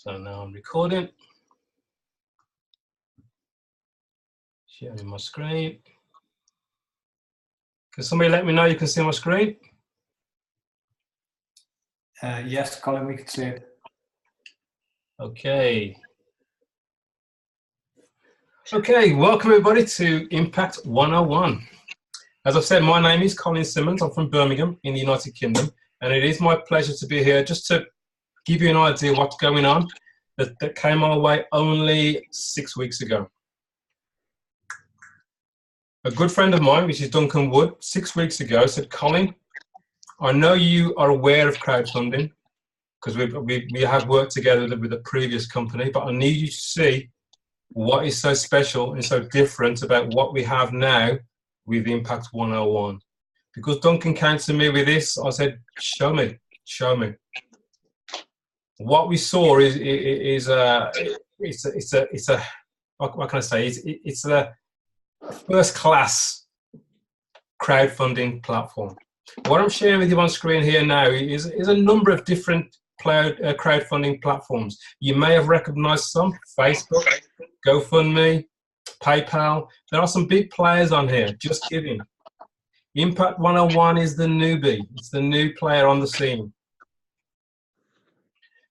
So now I'm recording. Sharing my screen. Can somebody let me know you can see my screen? Yes, Colin, we can see it. Okay. Okay, welcome everybody to Impact 101. As I've said, my name is Colin Simmons. I'm from Birmingham in the United Kingdom, and it is my pleasure to be here just to give you an idea of what's going on that came our way only 6 weeks ago. A good friend of mine, which is Duncan Wood, 6 weeks ago said, Colin, I know you are aware of crowdfunding because we have worked together with a previous company, but I need you to see what is so special and so different about what we have now with Impact 101. Because Duncan came to me with this, I said, show me, show me. What we saw is what can I say? It's a first-class crowdfunding platform. What I'm sharing with you on screen here now is a number of different crowdfunding platforms. You may have recognized some: Facebook, GoFundMe, PayPal. There are some big players on here. Just Giving. Impact 101 is the newbie. It's the new player on the scene.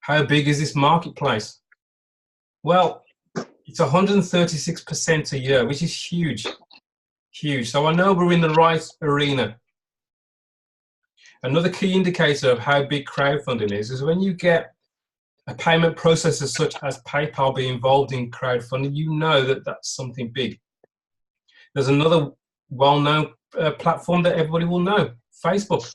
How big is this marketplace? Well, it's 136% a year, which is huge, huge. So I know we're in the right arena. Another key indicator of how big crowdfunding is when you get a payment processor such as PayPal be involved in crowdfunding, you know that that's something big. There's another well-known platform that everybody will know, Facebook.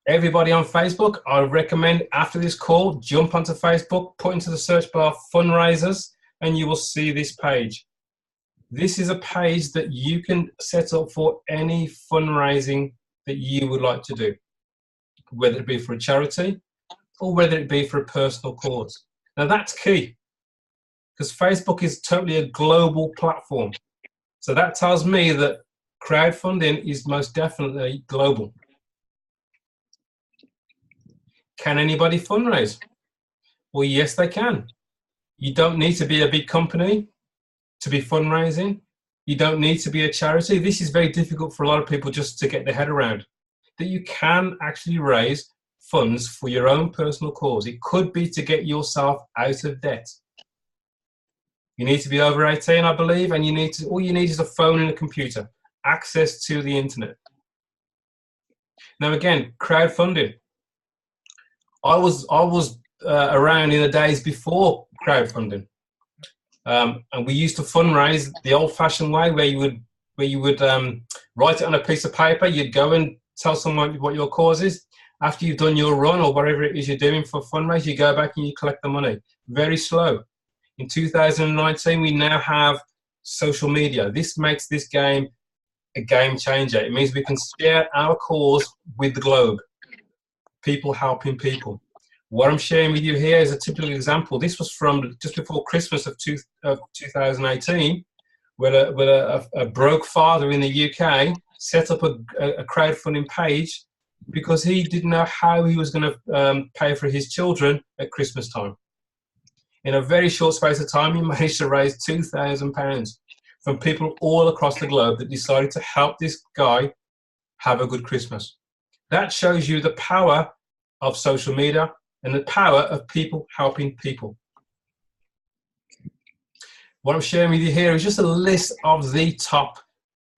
Everybody on Facebook, I recommend after this call, jump onto Facebook, put into the search bar fundraisers, and you will see this page. This is a page that you can set up for any fundraising that you would like to do, whether it be for a charity or whether it be for a personal cause. Now that's key, because Facebook is totally a global platform. So that tells me that crowdfunding is most definitely global. Can anybody fundraise? Well, yes, they can. You don't need to be a big company to be fundraising. You don't need to be a charity. This is very difficult for a lot of people just to get their head around, that you can actually raise funds for your own personal cause. It could be to get yourself out of debt. You need to be over 18, I believe, and all you need is a phone and a computer, access to the internet. Now again, crowdfunding. I was around in the days before crowdfunding, and we used to fundraise the old-fashioned way, where you would write it on a piece of paper. You'd go and tell someone what your cause is. After you've done your run or whatever it is you're doing for fundraise, you go back and you collect the money. Very slow. In 2019, we now have social media. This makes this game a game changer. It means we can share our cause with the globe. People helping people. What I'm sharing with you here is a typical example. This was from just before Christmas of 2018, where a broke father in the UK set up a crowdfunding page because he didn't know how he was going to pay for his children at Christmas time. In a very short space of time, he managed to raise £2,000 from people all across the globe that decided to help this guy have a good Christmas. That shows you the power of social media and the power of people helping people. What I'm sharing with you here is just a list of the top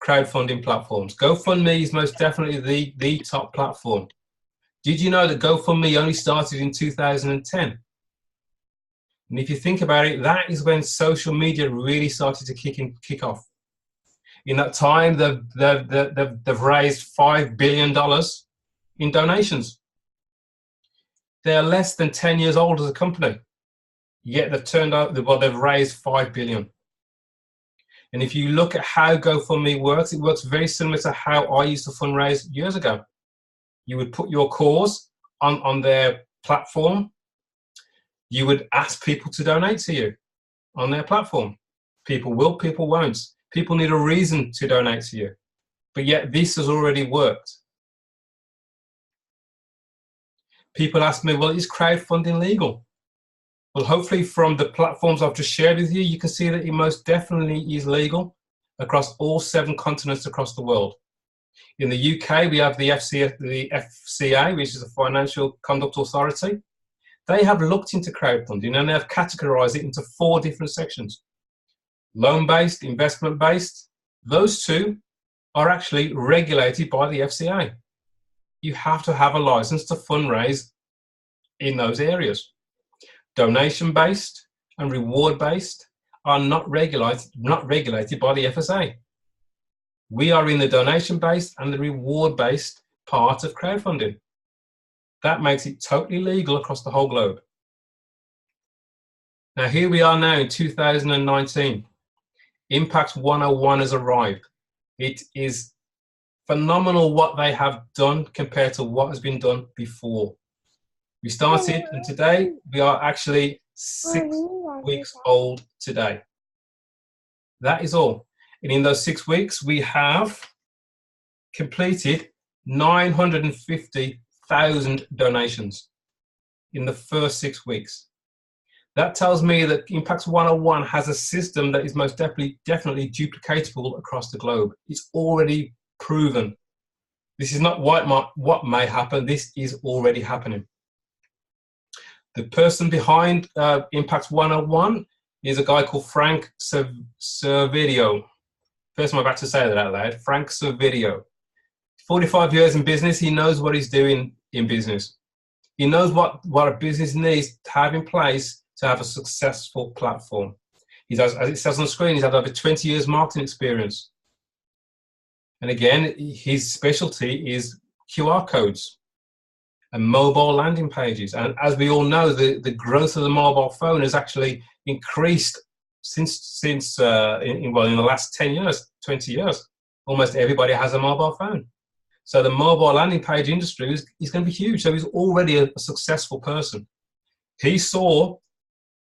crowdfunding platforms. GoFundMe is most definitely the top platform. Did you know that GoFundMe only started in 2010? And if you think about it, that is when social media really started to kick off. In that time, they've raised $5 billion in donations. They're less than 10 years old as a company, yet they've raised $5 billion. And if you look at how GoFundMe works, it works very similar to how I used to fundraise years ago. You would put your cause on their platform. You would ask people to donate to you on their platform. People will, people won't. People need a reason to donate to you. But yet this has already worked. People ask me, well, is crowdfunding legal? Well, hopefully from the platforms I've just shared with you, you can see that it most definitely is legal across all 7 continents across the world. In the UK, we have the FCA, which is a Financial Conduct Authority. They have looked into crowdfunding and they have categorized it into 4 different sections. Loan-based, investment-based. Those 2 are actually regulated by the FCA. You have to have a license to fundraise in those areas. Donation-based and reward-based are not regulated by the FSA. We are in the donation-based and the reward-based part of crowdfunding. That makes it totally legal across the whole globe. Now here we are now in 2019. Impact101 has arrived. It is phenomenal what they have done compared to what has been done before. We started, and today we are actually 6 weeks old today. That is all. And in those 6 weeks, we have completed 950,000 donations in the first 6 weeks. That tells me that Impact101 has a system that is most definitely duplicatable across the globe. It's already proven. This is not what may happen. This is already happening. The person behind Impact101 is a guy called Frank Servideo. First, I'm about to say that out loud. Frank Servideo. 45 years in business. He knows what he's doing in business. He knows what a business needs to have in place to have a successful platform. He does, as it says on the screen, he's had over 20 years marketing experience. And again, his specialty is QR codes and mobile landing pages. And as we all know, the growth of the mobile phone has actually increased since in the last 10 years, 20 years. Almost everybody has a mobile phone. So the mobile landing page industry is going to be huge. So he's already a successful person. He saw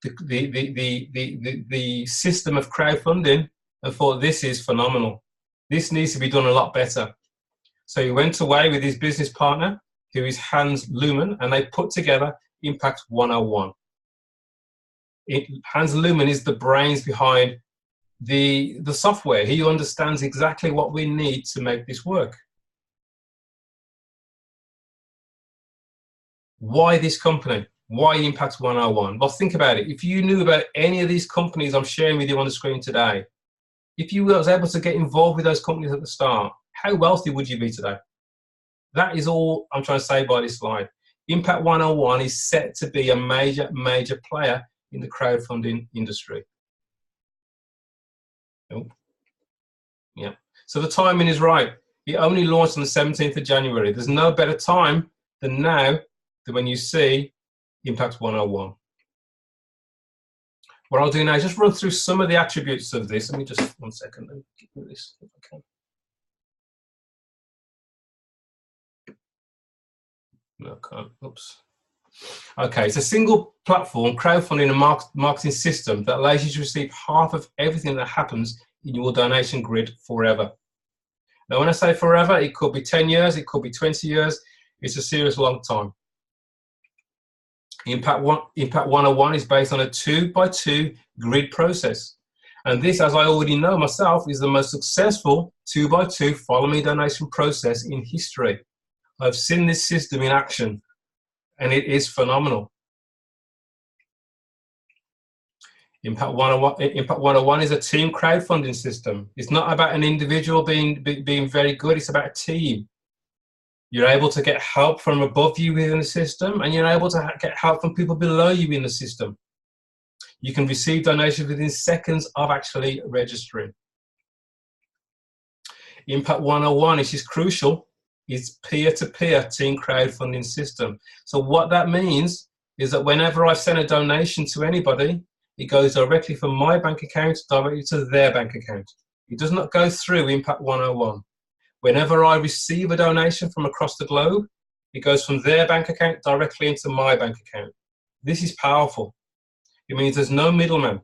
the system of crowdfunding and thought, this is phenomenal. This needs to be done a lot better. So he went away with his business partner, who is Hans Luhmann, and they put together Impact101. Hans Luhmann is the brains behind the software. He understands exactly what we need to make this work. Why this company? Why Impact101? Well, think about it. If you knew about any of these companies I'm sharing with you on the screen today, if you was able to get involved with those companies at the start, how wealthy would you be today? That is all I'm trying to say by this slide. Impact101 is set to be a major player in the crowdfunding industry. Oh. Yeah. So the timing is right. It only launched on the 17th of January. There's no better time than now than when you see Impact101. What I'll do now is just run through some of the attributes of this. Let me just, 1 second, let me give you this if I can. No, I can't. Oops. Okay, it's a single platform crowdfunding and marketing system that allows you to receive half of everything that happens in your donation grid forever. Now, when I say forever, it could be 10 years, it could be 20 years. It's a serious long time. Impact101 is based on a 2x2 grid process. And this, as I already know myself, is the most successful 2x2 follow me donation process in history. I've seen this system in action, and it is phenomenal. Impact101 is a team crowdfunding system. It's not about an individual being very good, it's about a team. You're able to get help from above you within the system, and you're able to get help from people below you in the system. You can receive donations within seconds of actually registering. Impact101, which is crucial, is peer-to-peer team crowdfunding system. So what that means is that whenever I send a donation to anybody, it goes directly from my bank account directly to their bank account. It does not go through Impact101. Whenever I receive a donation from across the globe, it goes from their bank account directly into my bank account. This is powerful. It means there's no middleman.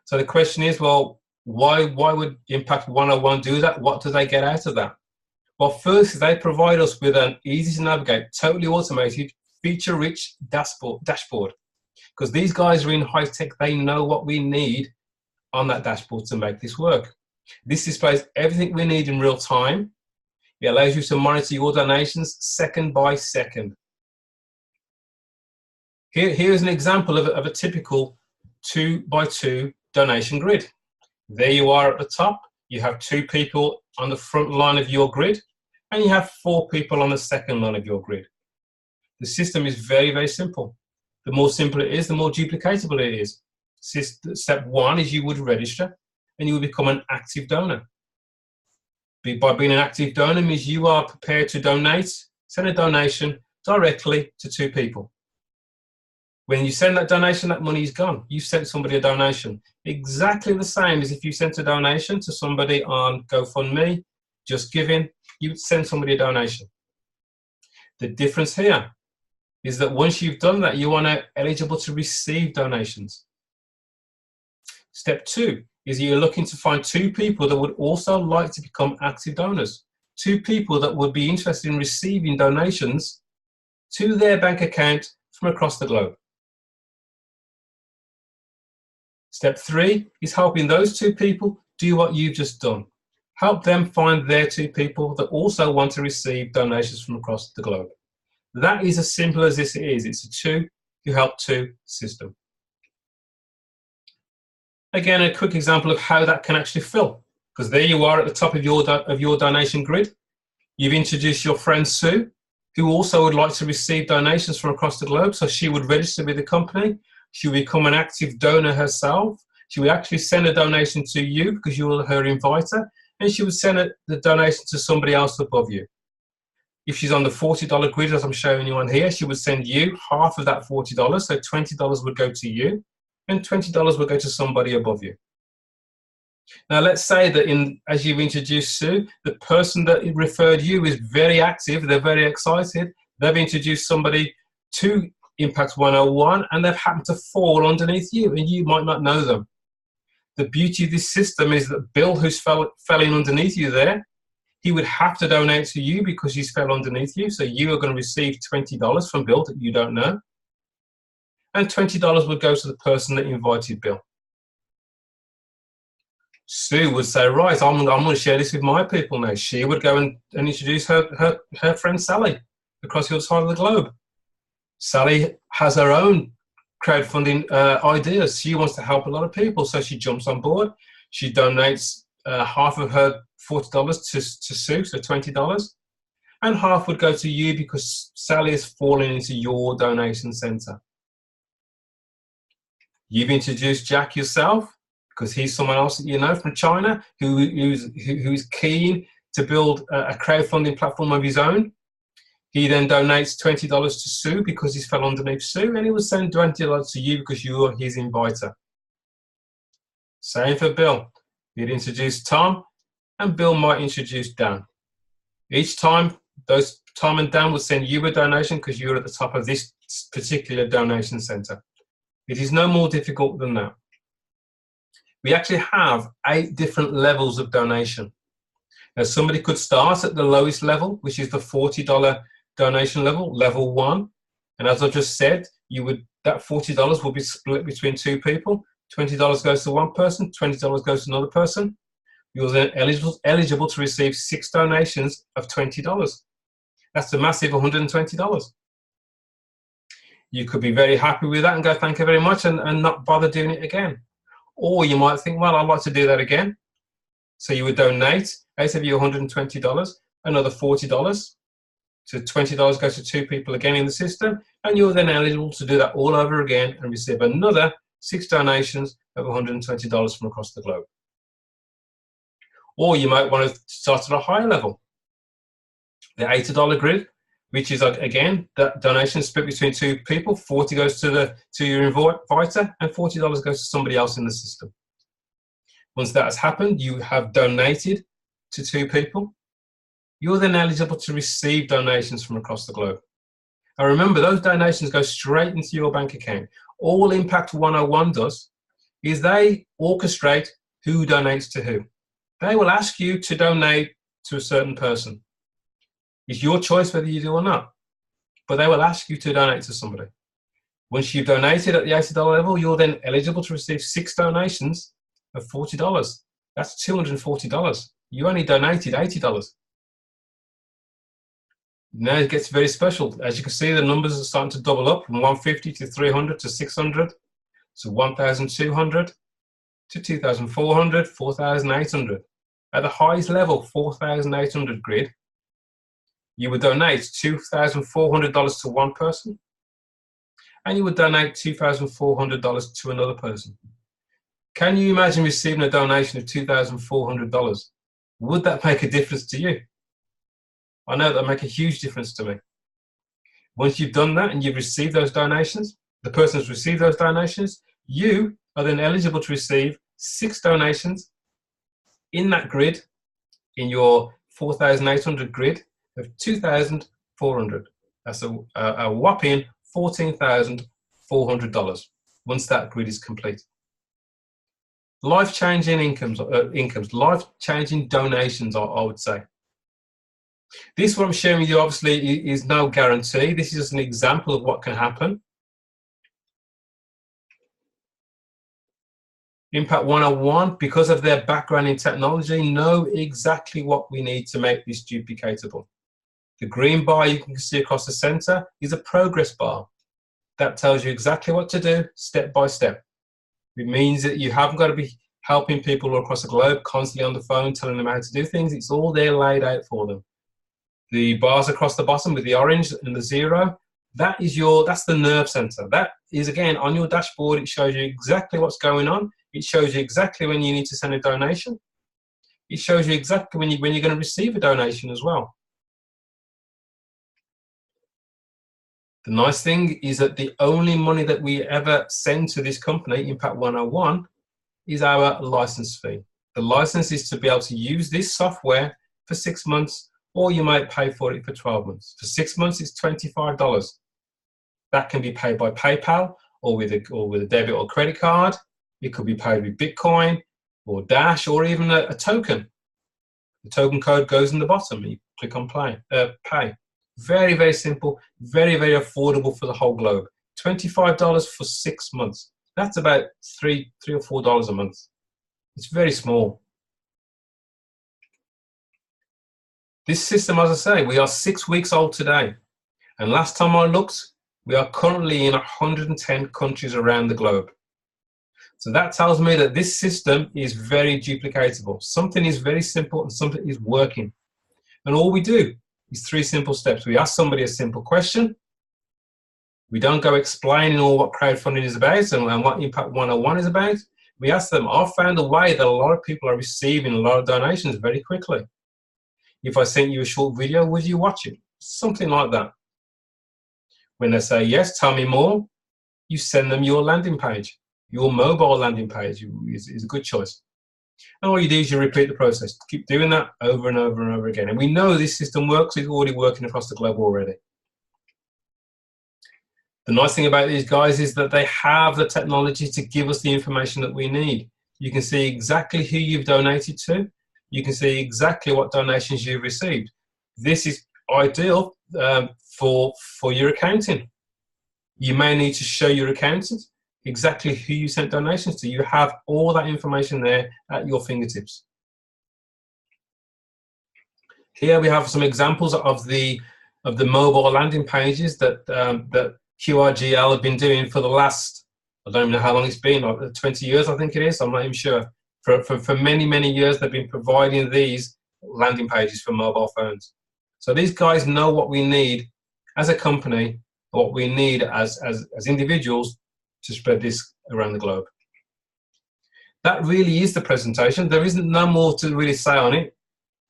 So the question is, well, why would Impact101 do that? What do they get out of that? Well, first, they provide us with an easy to navigate, totally automated feature-rich dashboard. Because these guys are in high tech, they know what we need on that dashboard to make this work. This displays everything we need in real time. It allows you to monitor your donations second by second. Here's an example of a typical 2x2 donation grid. There you are at the top. You have 2 people on the front line of your grid, and you have 4 people on the second line of your grid. The system is very, very simple. The more simple it is, the more duplicatable it is. Step 1 is you would register, and you will become an active donor. By being an active donor means you are prepared to send a donation directly to 2 people. When you send that donation, that money is gone. You sent somebody a donation. Exactly the same as if you sent a donation to somebody on GoFundMe, Just Giving, you would send somebody a donation. The difference here is that once you've done that, you are now eligible to receive donations. Step 2 is you're looking to find 2 people that would also like to become active donors. 2 people that would be interested in receiving donations to their bank account from across the globe. Step 3 is helping those 2 people do what you've just done. Help them find their 2 people that also want to receive donations from across the globe. That is as simple as this is. It's a 2 who help 2 system. Again, a quick example of how that can actually fill. Because there you are at the top of your donation grid. You've introduced your friend Sue, who also would like to receive donations from across the globe. So she would register with the company. She will become an active donor herself. She will actually send a donation to you because you are her inviter, and she would send the donation to somebody else above you. If she's on the $40 grid, as I'm showing you on here, she would send you half of that $40, so $20 would go to you, and $20 would go to somebody above you. Now let's say that as you've introduced Sue, the person that referred you is very active, they're very excited, they've introduced somebody to Impact101, and they've happened to fall underneath you, and you might not know them. The beauty of this system is that Bill, who's fell in underneath you there, he would have to donate to you because he's fell underneath you, so you are going to receive $20 from Bill that you don't know, and $20 would go to the person that invited Bill. Sue would say, right, I'm going to share this with my people now. She would go and introduce her friend Sally across the other side of the globe. Sally has her own crowdfunding ideas. She wants to help a lot of people, so she jumps on board. She donates half of her $40 to Sue, so $20, and half would go to you because Sally is falling into your donation center. You've introduced Jack yourself because he's someone else that you know from China who's keen to build a crowdfunding platform of his own. He then donates $20 to Sue because he's fell underneath Sue, and he will send $20 to you because you are his inviter. Same for Bill. He'd introduce Tom, and Bill might introduce Dan. Each time, Tom and Dan will send you a donation because you're at the top of this particular donation center. It is no more difficult than that. We actually have 8 different levels of donation. Now, somebody could start at the lowest level, which is the $40 donation level, level 1. And as I just said, that $40 will be split between 2 people. $20 goes to one person, $20 goes to another person. You're then eligible to receive 6 donations of $20. That's a massive $120. You could be very happy with that and go, thank you very much, and not bother doing it again. Or you might think, well, I'd like to do that again. So you would donate, out of your $120, another $40. So $20 goes to 2 people again in the system, and you're then eligible to do that all over again and receive another 6 donations of $120 from across the globe. Or you might want to start at a higher level. The $80 grid, which is, again, that donation split between 2 people. $40 goes to your inviter, and $40 goes to somebody else in the system. Once that has happened, you have donated to 2 people. You're then eligible to receive donations from across the globe. Now remember, those donations go straight into your bank account. All Impact101 does is they orchestrate who donates to who. They will ask you to donate to a certain person. It's your choice whether you do or not. but they will ask you to donate to somebody. Once you've donated at the $80 level, you're then eligible to receive 6 donations of $40. That's $240. You only donated $80. Now it gets very special. As you can see, the numbers are starting to double up from 150 to 300 to 600 to 1,200 to 2,400, 4,800. At the highest level, 4,800 grid, you would donate $2,400 to one person, and you would donate $2,400 to another person. Can you imagine receiving a donation of $2,400? Would that make a difference to you? I know that would make a huge difference to me. Once you've done that and you've received those donations, the person has received those donations, you are then eligible to receive 6 donations in that grid, in your 4,800 grid of 2,400. That's a whopping $14,400 once that grid is complete. Life-changing incomes, life-changing donations, I would say. This, what I'm sharing with you, obviously, is no guarantee. This is just an example of what can happen. Impact101, because of their background in technology, know exactly what we need to make this duplicatable. The green bar you can see across the center is a progress bar. That tells you exactly what to do, step by step. It means that you haven't got to be helping people across the globe, constantly on the phone, telling them how to do things. It's all there laid out for them. The bars across the bottom with the orange and the 0, that's the nerve center. That is, again, on your dashboard. It shows you exactly what's going on. It shows you exactly when you need to send a donation. It shows you exactly when you're going to receive a donation as well. The nice thing is that the only money that we ever send to this company, Impact101, is our license fee. The license is to be able to use this software for 6 months, or you might pay for it for 12 months. For 6 months, it's $25. That can be paid by PayPal or with a debit or credit card. It could be paid with Bitcoin or Dash or even a token. The token code goes in the bottom and you click on pay. Very, very simple, very, very affordable for the whole globe. $25 for 6 months. That's about $3 or $4 a month. It's very small. This system, as I say, we are 6 weeks old today. And last time I looked, we are currently in 110 countries around the globe. So that tells me that this system is very duplicatable. Something is very simple and something is working. And all we do is 3 simple steps. We ask somebody a simple question. We don't go explaining all what crowdfunding is about and what Impact101 is about. We ask them, I've found a way that a lot of people are receiving a lot of donations very quickly. If I sent you a short video, would you watch it? Something like that. When they say, yes, tell me more, you send them your landing page. Your mobile landing page is a good choice. And all you do is you repeat the process. Keep doing that over and over and over again. And we know this system works. It's already working across the globe already. The nice thing about these guys is that they have the technology to give us the information that we need. You can see exactly who you've donated to. You can see exactly what donations you've received. This is ideal for your accounting. You may need to show your accountant exactly who you sent donations to. You have all that information there at your fingertips. Here we have some examples of the mobile landing pages that QRGL have been doing for the last, I don't even know how long it's been, like 20 years I think it is, I'm not even sure. For many, many years they've been providing these landing pages for mobile phones. So these guys know what we need as a company, what we need as individuals to spread this around the globe. That really is the presentation. There isn't no more to really say on it,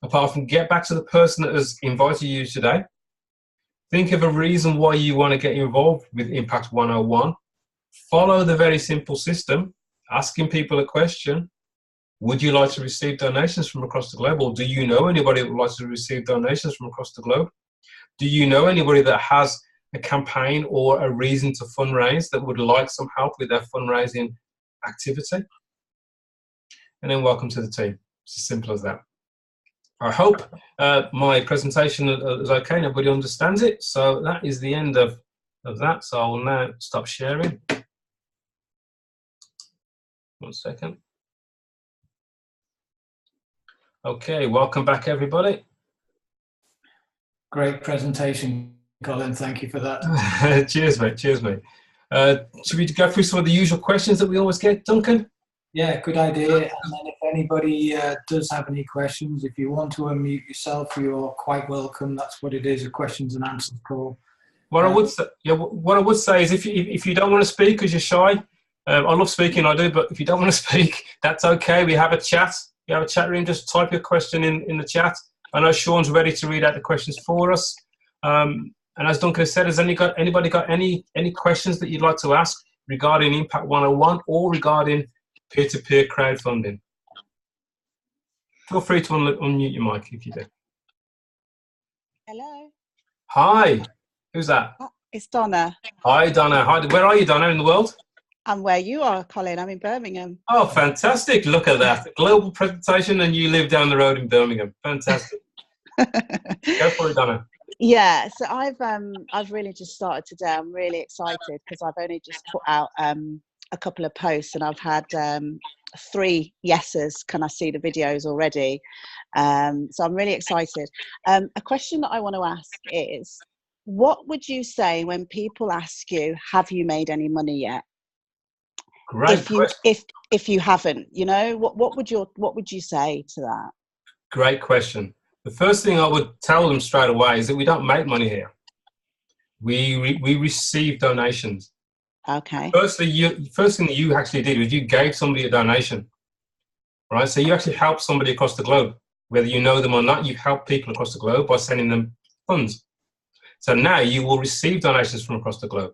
apart from get back to the person that has invited you today. Think of a reason why you want to get involved with Impact101. Follow the very simple system, asking people a question. Would you like to receive donations from across the globe? Or do you know anybody that would like to receive donations from across the globe? Do you know anybody that has a campaign or a reason to fundraise that would like some help with their fundraising activity? And then welcome to the team. It's as simple as that. I hope my presentation is okay and everybody understands it. So that is the end of that. So I'll now stop sharing. 1 second. Okay, welcome back, everybody. Great presentation, Colin. Thank you for that. Cheers, mate. Cheers, mate. Should we go through some of the usual questions that we always get, Duncan? Yeah, good idea. And then if anybody does have any questions, if you want to unmute yourself, you're quite welcome. That's what it is, a questions and answers call. What I would say, what I would say is, if you don't want to speak because you're shy, I love speaking, I do, but if you don't want to speak, that's okay. We have a chat. We have a chat room. Just type your question in the chat. I know Sean's ready to read out the questions for us. And as Duncan has said, has anybody got any questions that you'd like to ask regarding Impact 101 or regarding peer-to-peer crowdfunding? Feel free to unmute your mic if you do. Hello. Hi. Who's that? It's Donna. Hi, Donna. Hi. Where are you, Donna, in the world? I'm where you are, Colin. I'm in Birmingham. Oh, fantastic. Look at that. Global presentation and you live down the road in Birmingham. Fantastic. Go for it, Donna. Yeah, so I've really just started today. I'm really excited because I've only just put out a couple of posts and I've had 3 yeses. Can I see the videos already? So I'm really excited. A question that I want to ask is, what would you say when people ask you, have you made any money yet? Great question. If you haven't, you know, what would you say to that? Great question. The first thing I would tell them straight away is that we don't make money here. We receive donations. Okay. First thing that you actually did was you gave somebody a donation, right? So you actually helped somebody across the globe, whether you know them or not. You've helped people across the globe by sending them funds. So now you will receive donations from across the globe.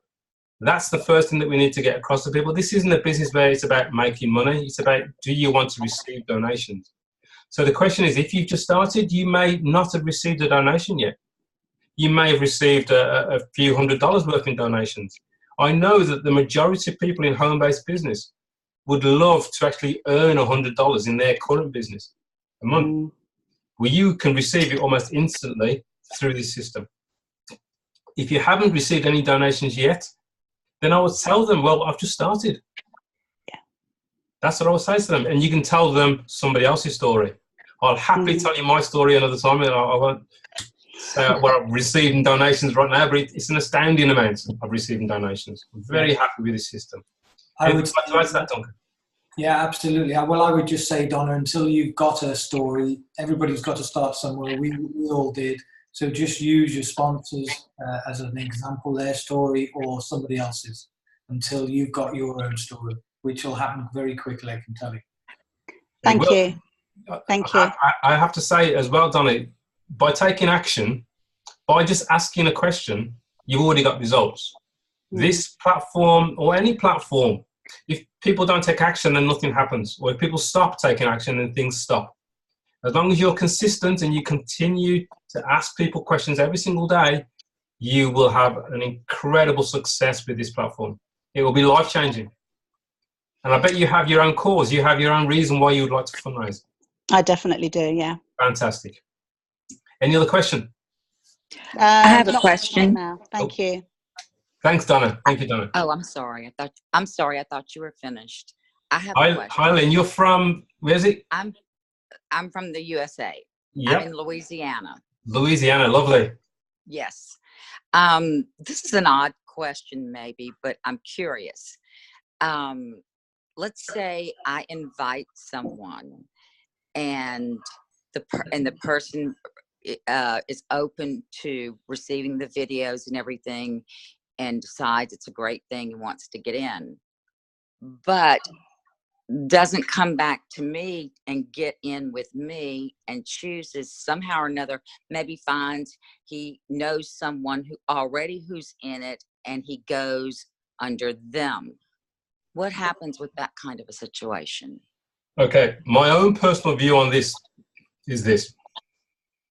That's the first thing that we need to get across to people. This isn't a business where it's about making money. It's about, do you want to receive donations? So the question is, if you've just started, you may not have received a donation yet. You may have received a few $100s worth in donations. I know that the majority of people in home-based business would love to actually earn $100 in their current business a month, where you can receive it almost instantly through this system. If you haven't received any donations yet, then I would tell them, well, I've just started. Yeah. That's what I would say to them. And you can tell them somebody else's story. I'll happily tell you my story another time. I won't say what I've received in donations right now, but it's an astounding amount I've received in donations. I'm very happy with this system. I would like to add to that, Duncan? Yeah, absolutely. Well, I would just say, Donna, until you've got a story, everybody's got to start somewhere. We all did. So just use your sponsors as an example, their story or somebody else's, until you've got your own story, which will happen very quickly, I can tell you. Thank you. Thank you. I have to say as well, Donna, by taking action, by just asking a question, you've already got results. This platform, or any platform, if people don't take action, then nothing happens. Or if people stop taking action, then things stop. As long as you're consistent and you continue to ask people questions every single day, you will have an incredible success with this platform. It will be life-changing. And I bet you have your own cause. You have your own reason why you would like to fundraise. I definitely do, yeah. Fantastic. Any other question? I have a question. Now. Thank you. Thanks, Donna. Thank you, Donna. Oh, I'm sorry. I thought you were finished. I have a question. Hi, Lynn. You're from, where is it? I'm from the USA. Yep. I'm in Louisiana. Louisiana, lovely. Yes. This is an odd question maybe, but I'm curious. Let's say I invite someone and the person is open to receiving the videos and everything and decides it's a great thing and wants to get in, but doesn't come back to me and get in with me and chooses somehow or another, maybe finds he knows someone who's in it and he goes under them. What happens with that kind of a situation? Okay, my own personal view on this is this.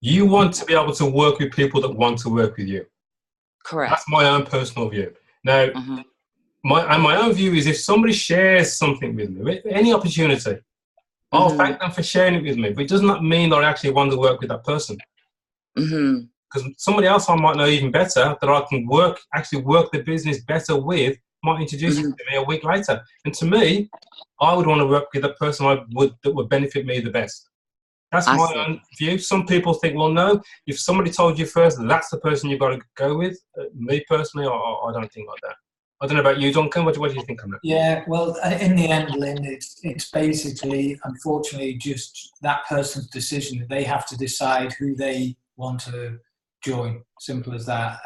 You want to be able to work with people that want to work with you. Correct. That's my own personal view. Now, my own view is if somebody shares something with me, any opportunity, I'll thank them for sharing it with me, but it does not mean that I actually want to work with that person. Because somebody else I might know even better that I can actually work the business better with might introduce it to me a week later. And to me, I would want to work with a person that would benefit me the best. That's my own view. Some people think, well, no, if somebody told you first, that's the person you've got to go with. Me personally, I don't think like that. I don't know about you, Duncan. What do you think on that? Yeah, well, in the end, Lynn, it's basically, unfortunately, just that person's decision. They have to decide who they want to join. Simple as that.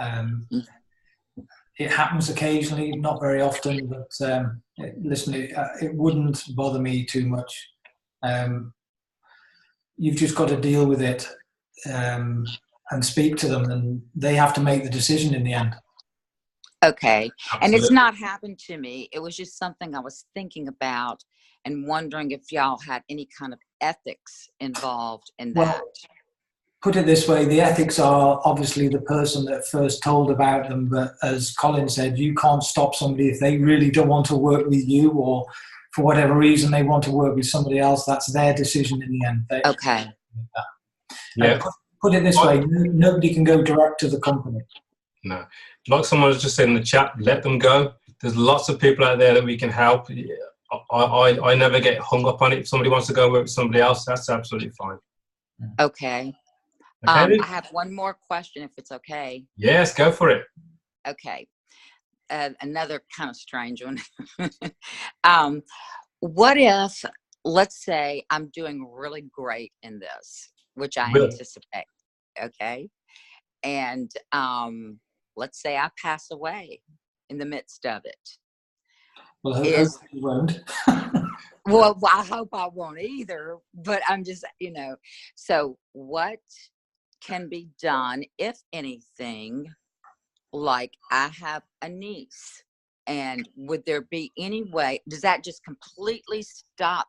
It happens occasionally, not very often, but listen, it wouldn't bother me too much. You've just got to deal with it and speak to them, and they have to make the decision in the end. Okay. Absolutely. And it's not happened to me. It was just something I was thinking about and wondering if y'all had any kind of ethics involved in that. Well, put it this way, the ethics are obviously the person that first told about them, but as Colin said, you can't stop somebody if they really don't want to work with you, or for whatever reason they want to work with somebody else. That's their decision in the end. Okay. Yeah. Put it this way, nobody can go direct to the company. No. Like someone was just saying in the chat, let them go. There's lots of people out there that we can help. I never get hung up on it. If somebody wants to go work with somebody else, that's absolutely fine. Okay. Okay, I have one more question, if it's okay. Yes, go for it. Okay. Another kind of strange one. What if, let's say I'm doing really great in this, which I anticipate. Okay. And let's say I pass away in the midst of it. Well, you won't. Well, I hope I won't either, but I'm just, so what can be done, if anything? Like, I have a niece, and would there be any way, does that just completely stop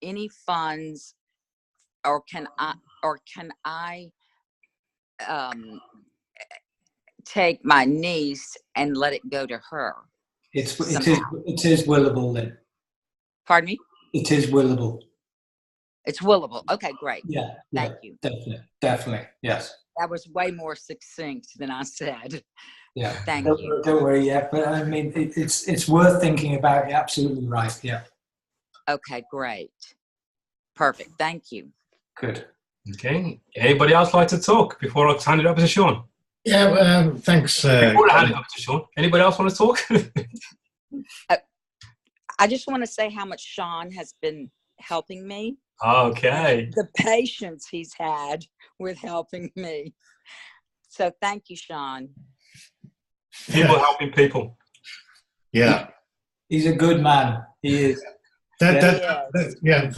any funds, or can I take my niece and let it go to her? It is willable, then. Pardon me? It is willable. It's willable. Okay, great. Yeah. Thank you. Definitely. Yes. That was way more succinct than I said. Yeah. Thank you. Don't worry. Yeah, but I mean, it's worth thinking about. You're absolutely right. Yeah. Okay, great. Perfect. Thank you. Good. Okay. Anybody else like to talk before I hand it up to Sean? Yeah, thanks. Before I hand it up to Sean, anybody else want to talk? I just want to say how much Sean has been helping me. Okay. The patience he's had with helping me. So thank you, Sean. People helping people. Yeah. He's a good man. He is. Yeah.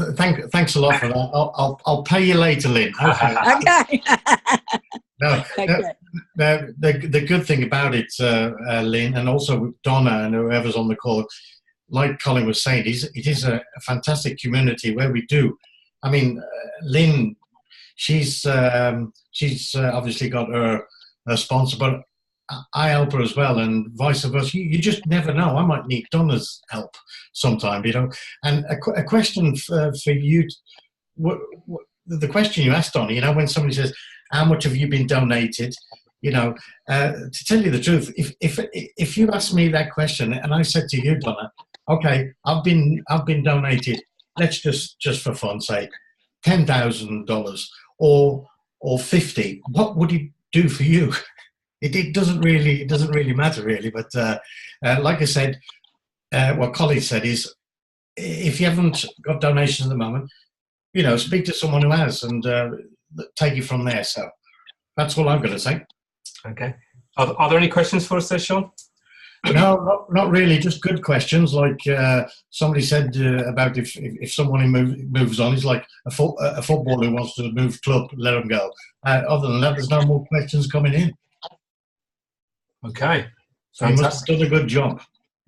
Thanks a lot for that. I'll pay you later, Lynn. Okay. Okay. No, Okay. the good thing about it, Lynn, and also Donna and whoever's on the call, like Colin was saying, it is a fantastic community where we do. I mean, Lynn, she's obviously got her sponsor, but I help her as well, and vice versa. You just never know. I might need Donna's help sometime, And a question for you, the question you asked, Donna, when somebody says, how much have you been donated? To tell you the truth, if you asked me that question and I said to you, Donna, okay, I've been donated, let's just for fun's sake, $10,000 or 50, what would it do for you? It doesn't really matter, really. But like I said, what Colin said is, if you haven't got donations at the moment, speak to someone who has and take it from there. So that's all I'm going to say. Okay. Are there any questions for us there, Sean? No, not really. Just good questions. Like somebody said about if someone moves on, it's like a footballer who wants to move club, let them go. Other than that, there's no more questions coming in. Okay. So you must have done a good job.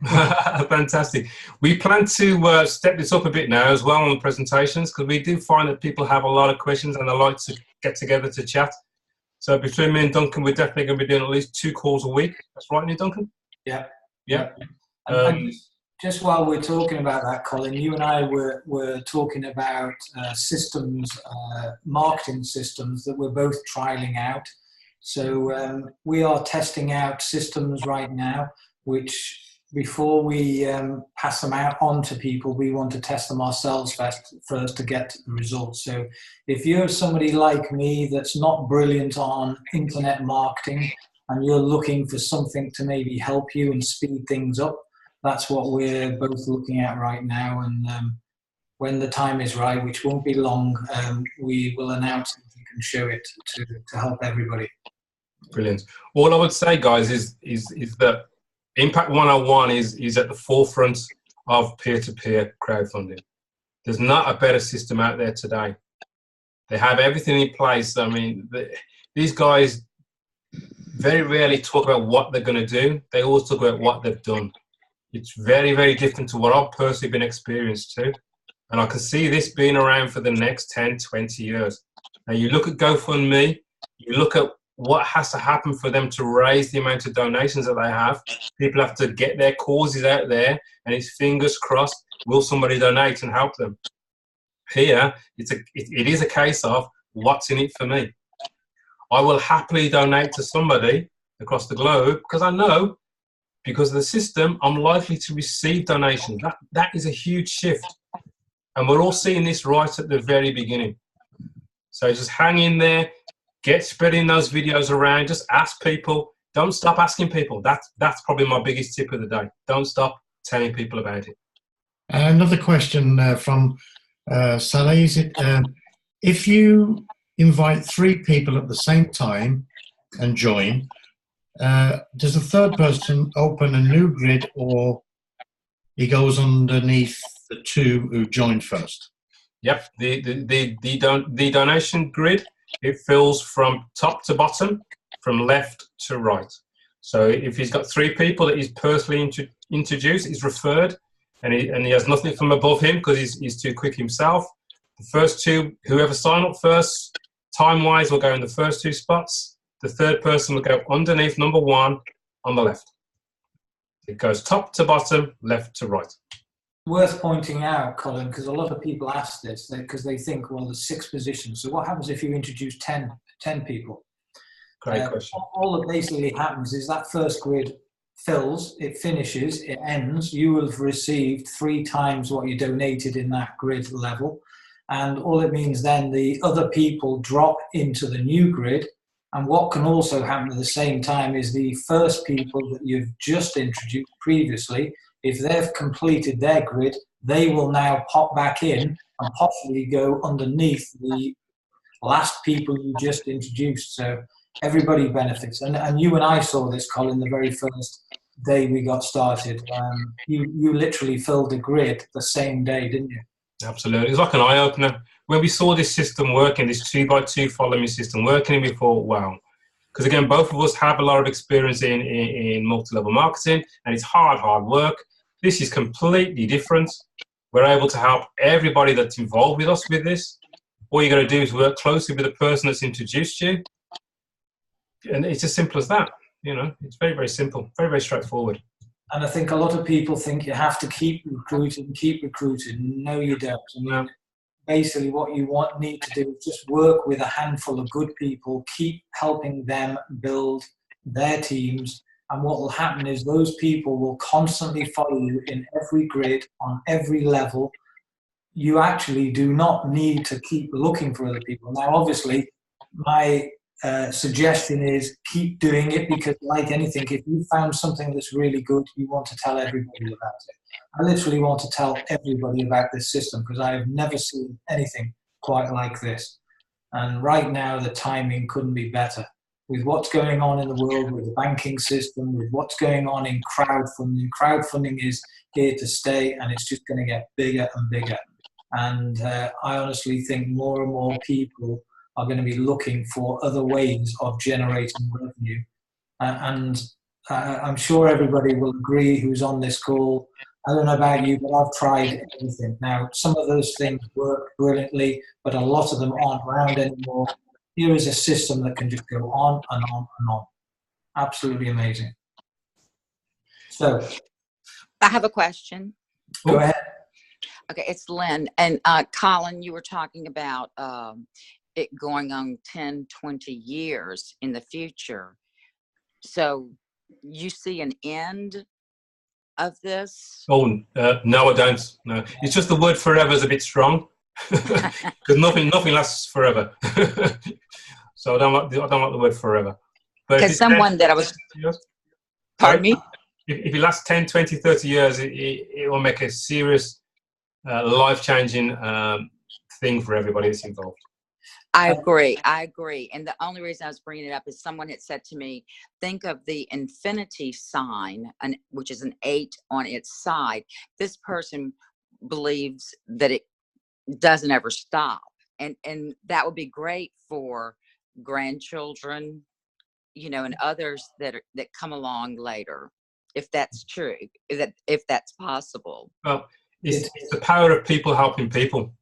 Fantastic. We plan to step this up a bit now as well on the presentations, because we do find that people have a lot of questions and they like to get together to chat. So between me and Duncan, we're definitely going to be doing at least 2 calls a week. That's right, Duncan? Yeah. Yeah. And just while we're talking about that, Colin, you and I were talking about systems, marketing systems that we're both trialing out. So we are testing out systems right now, which before we pass them out on to people, we want to test them ourselves first to get the results. So if you're somebody like me that's not brilliant on internet marketing and you're looking for something to maybe help you and speed things up, that's what we're both looking at right now. And when the time is right, which won't be long, we will announce it and show it to help everybody. Brilliant. All I would say, guys, is that Impact101 is at the forefront of peer-to-peer crowdfunding. There's not a better system out there today. They have everything in place. I mean, these guys very rarely talk about what they're going to do. They always talk about what they've done. It's very, very different to what I've personally been experienced to. And I can see this being around for the next 10, 20 years. Now, you look at GoFundMe, you look at what has to happen for them to raise the amount of donations that they have. People have to get their causes out there, and it's fingers crossed, will somebody donate and help them? Here, it is a case of what's in it for me. I will happily donate to somebody across the globe because I know, because of the system, I'm likely to receive donations. That is a huge shift. And we're all seeing this right at the very beginning. So just hang in there, get spreading those videos around, just ask people. Don't stop asking people. That's probably my biggest tip of the day. Don't stop telling people about it. Another question from Saleh, is it, if you invite 3 people at the same time and join, does the third person open a new grid, or he goes underneath the 2 who joined first? Yep, the donation grid, it fills from top to bottom, from left to right. So if he's got 3 people that he's personally introduced, he's referred, and he has nothing from above him because he's too quick himself. The first 2, whoever sign up first, time-wise, will go in the first 2 spots. The third person will go underneath number 1 on the left. It goes top to bottom, left to right. Worth pointing out, Colin, because a lot of people ask this because they think, well, there's 6 positions. So what happens if you introduce 10 people? Great question. All that basically happens is that first grid fills, it finishes, it ends. You will have received 3 times what you donated in that grid level. And all it means then, the other people drop into the new grid. And what can also happen at the same time is the first people that you've just introduced previously, if they've completed their grid, they will now pop back in and possibly go underneath the last people you just introduced. So everybody benefits. And you and I saw this, Colin, the very first day we got started. You literally filled the grid the same day, didn't you? Absolutely. It's like an eye-opener. When we saw this system working, this 2x2 follow-me system working, we thought, wow. Because again, both of us have a lot of experience in multi-level marketing, and it's hard work. This is completely different. We're able to help everybody that's involved with us with this. All you got to do is work closely with the person that's introduced you. And it's as simple as that. You know, it's very, very simple, very, very straightforward. And I think a lot of people think you have to keep recruiting. No, you don't. I mean, basically what you need to do is just work with a handful of good people, keep helping them build their teams. And what will happen is those people will constantly follow you in every grid, on every level. You actually do not need to keep looking for other people. Now, obviously, my suggestion is keep doing it, because like anything, if you found something that's really good, you want to tell everybody about it. I literally want to tell everybody about this system because I have never seen anything quite like this. And right now, the timing couldn't be better. With what's going on in the world, with the banking system, with what's going on in crowdfunding. Crowdfunding is here to stay, and it's just going to get bigger and bigger. And I honestly think more and more people are going to be looking for other ways of generating revenue. And I'm sure everybody will agree who's on this call. I don't know about you, but I've tried everything. Now, some of those things work brilliantly, but a lot of them aren't around anymore. Here is a system that can just go on and on and on. Absolutely amazing. So, I have a question. Go ahead. Okay, it's Lynn. And Colin, you were talking about it going on 10, 20 years in the future. So you see an end of this? Oh, no, I don't. No, it's just the word forever is a bit strong because nothing lasts forever. So I don't like the word forever. Because someone that I was, pardon me? If it lasts 10, 20, 30 years, it will make a serious, life-changing thing for everybody that's involved. I agree. And the only reason I was bringing it up is someone had said to me, think of the infinity sign, which is an 8 on its side. This person believes that it doesn't ever stop. And that would be great for grandchildren, you know, and others that come along later, if that's true, if that's possible. Well, it's the power of people helping people.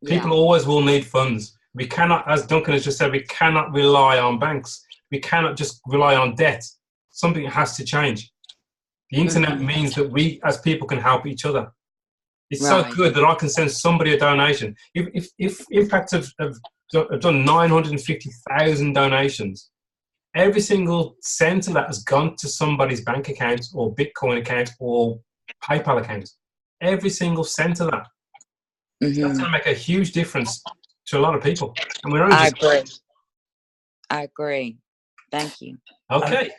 People always will need funds. We cannot, as Duncan has just said, we cannot rely on banks. We cannot just rely on debt. Something has to change. The internet means that we, as people, can help each other. It's so good that I can send somebody a donation. If Impact have done 950,000 donations, every single cent of that has gone to somebody's bank account or Bitcoin account or PayPal account. Every single cent of that. That's going to make a huge difference to a lot of people. And we're only I agree. Thank you. Okay.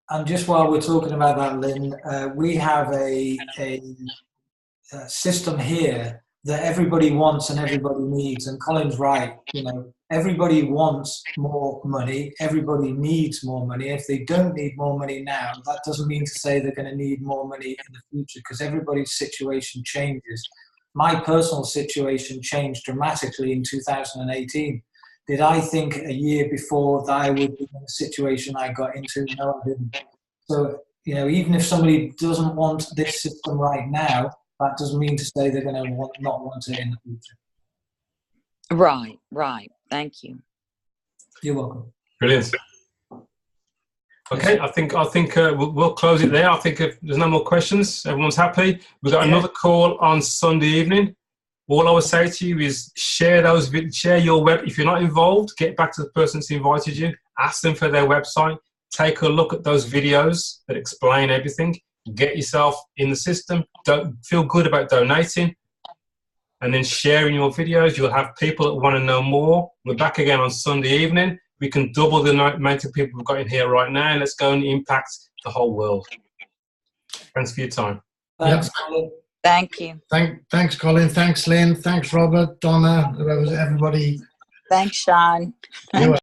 And just while we're talking about that, Lynn, we have a system here that everybody wants and everybody needs. And Colin's right. You know, everybody wants more money. Everybody needs more money. If they don't need more money now, that doesn't mean to say they're going to need more money in the future, because everybody's situation changes. My personal situation changed dramatically in 2018. Did I think a year before that I would be in the situation I got into? No, I didn't. So, you know, even if somebody doesn't want this system right now, that doesn't mean to say they're going to not want it in the future. Right. Thank you. You're welcome. Brilliant. Okay, I think we'll close it there. I think if there's no more questions, everyone's happy. We've got another call on Sunday evening. All I would say to you is share your web. If you're not involved, get back to the person that's invited you. Ask them for their website. Take a look at those videos that explain everything. Get yourself in the system. Don't feel good about donating, and then sharing your videos. You'll have people that want to know more. We're back again on Sunday evening. We can double the amount of people we've got in here right now. Let's go and impact the whole world. Thanks for your time. Thanks, Colin. Thank you. Thanks, Colin. Thanks, Lynn. Thanks, Robert, Donna, everybody. Thanks, Sean. You're welcome.